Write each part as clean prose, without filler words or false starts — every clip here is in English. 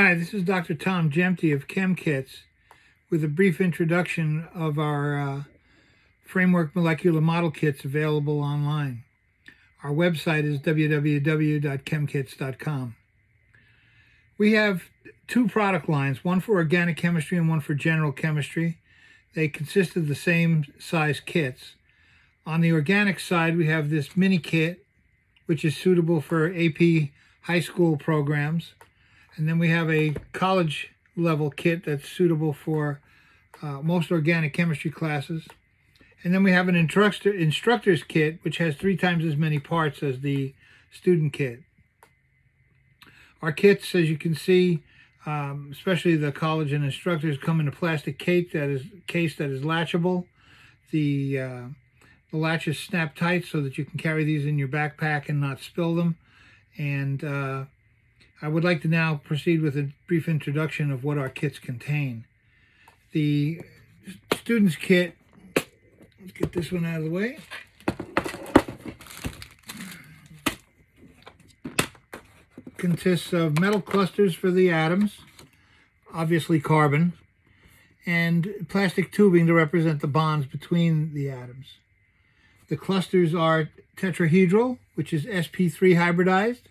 Hi, this is Dr. Tom Jemty of ChemKits with a brief introduction of our framework molecular model kits available online. Our website is www.chemkits.com. We have two product lines, one for organic chemistry and one for general chemistry. They consist of the same size kits. On the organic side, we have this mini kit, which is suitable for AP high school programs. And then we have a college level kit that's suitable for most organic chemistry classes. And then we have an instructor's kit, which has 3 times as many parts as the student kit. Our kits, as you can see, especially the college and instructors, come in a plastic case that is latchable. The latches snap tight so that you can carry these in your backpack and not spill them. And I would like to now proceed with a brief introduction of what our kits contain. The student's kit, let's get this one out of the way. Consists of metal clusters for the atoms, obviously carbon, and plastic tubing to represent the bonds between the atoms. The clusters are tetrahedral, which is sp3 hybridized,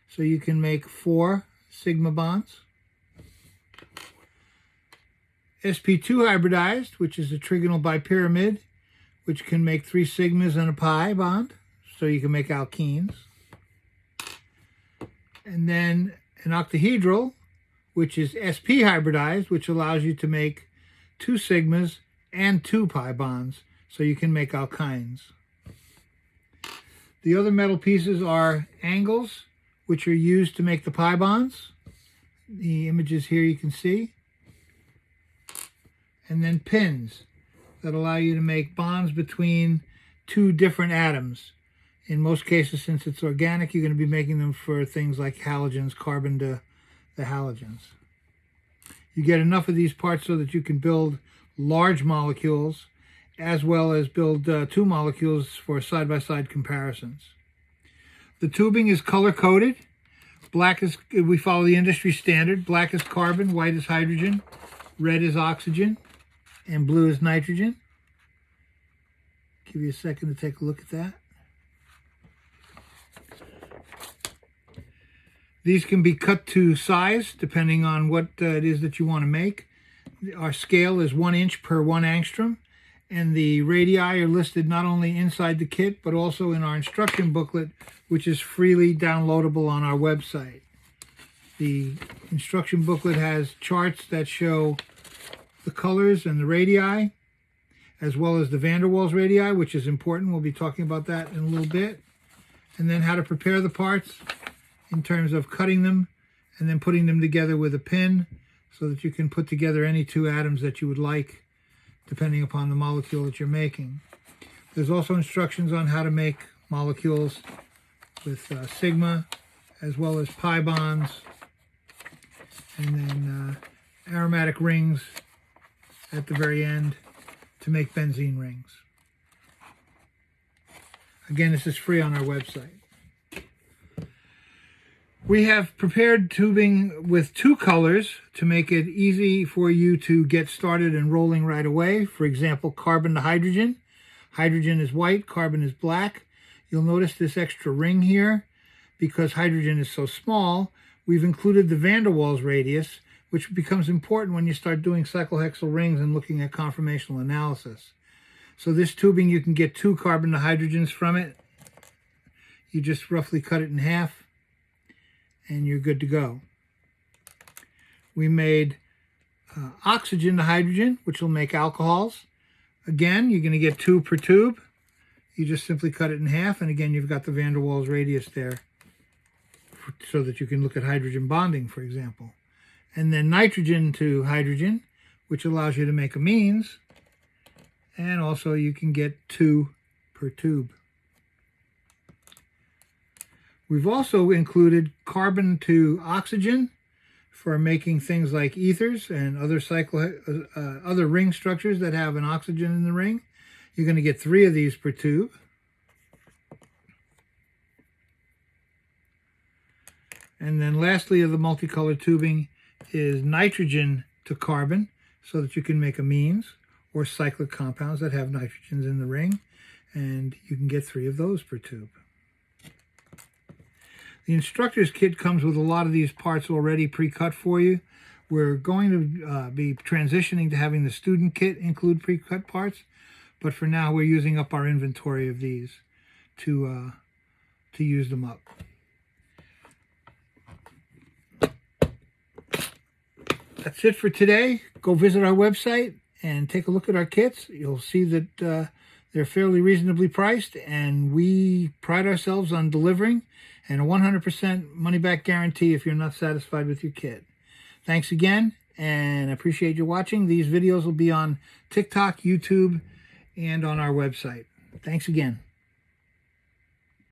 so you can make 4 sigma bonds. sp2 hybridized, which is a trigonal bipyramid, which can make 3 sigmas and a pi bond, so you can make alkenes. And then an octahedral, which is sp hybridized, which allows you to make 2 sigmas and 2 pi bonds, so you can make alkynes. The other metal pieces are angles, which are used to make the pi bonds. The images here you can see. And then pins that allow you to make bonds between 2 different atoms. In most cases, since it's organic, you're going to be making them for things like halogens, carbon to the halogens. You get enough of these parts so that you can build large molecules as well as build 2 molecules for side-by-side comparisons. The tubing is color-coded. Black is, we follow the industry standard. Black is carbon, white is hydrogen, red is oxygen, and blue is nitrogen. Give you a second to take a look at that. These can be cut to size depending on what it is that you want to make. Our scale is 1 inch per 1 angstrom, and the radii are listed not only inside the kit but also in our instruction booklet, which is freely downloadable on our website. The instruction booklet has charts that show the colors and the radii, as well as the van der Waals radii, which is important. We'll be talking about that in a little bit. And then how to prepare the parts in terms of cutting them and then putting them together with a pin so that you can put together any 2 atoms that you would like, depending upon the molecule that you're making. There's also instructions on how to make molecules with sigma, as well as pi bonds, and then aromatic rings at the very end to make benzene rings. Again, this is free on our website. We have prepared tubing with 2 colors to make it easy for you to get started and rolling right away. For example, carbon to hydrogen. Hydrogen is white, carbon is black. You'll notice this extra ring here. Because hydrogen is so small, we've included the van der Waals radius, which becomes important when you start doing cyclohexyl rings and looking at conformational analysis. So this tubing, you can get 2 carbon to hydrogens from it. You just roughly cut it in half, and you're good to go. We made oxygen to hydrogen, which will make alcohols. Again, you're going to get 2 per tube. You just simply cut it in half, and again, you've got the van der Waals radius there so that you can look at hydrogen bonding, for example. And then nitrogen to hydrogen, which allows you to make amines, and also you can get 2 per tube. We've also included carbon to oxygen for making things like ethers and other ring structures that have an oxygen in the ring. You're going to get 3 of these per tube. And then lastly, of the multicolored tubing, is nitrogen to carbon, so that you can make amines or cyclic compounds that have nitrogens in the ring, and you can get 3 of those per tube. The instructor's kit comes with a lot of these parts already pre-cut for you. We're going to be transitioning to having the student kit include pre-cut parts, but for now we're using up our inventory of these to use them up. That's it for today. Go visit our website and take a look at our kits. You'll see that they're fairly reasonably priced, and we pride ourselves on delivering, and a 100% money-back guarantee if you're not satisfied with your kit. Thanks again, and I appreciate you watching. These videos will be on TikTok, YouTube, and on our website. Thanks again.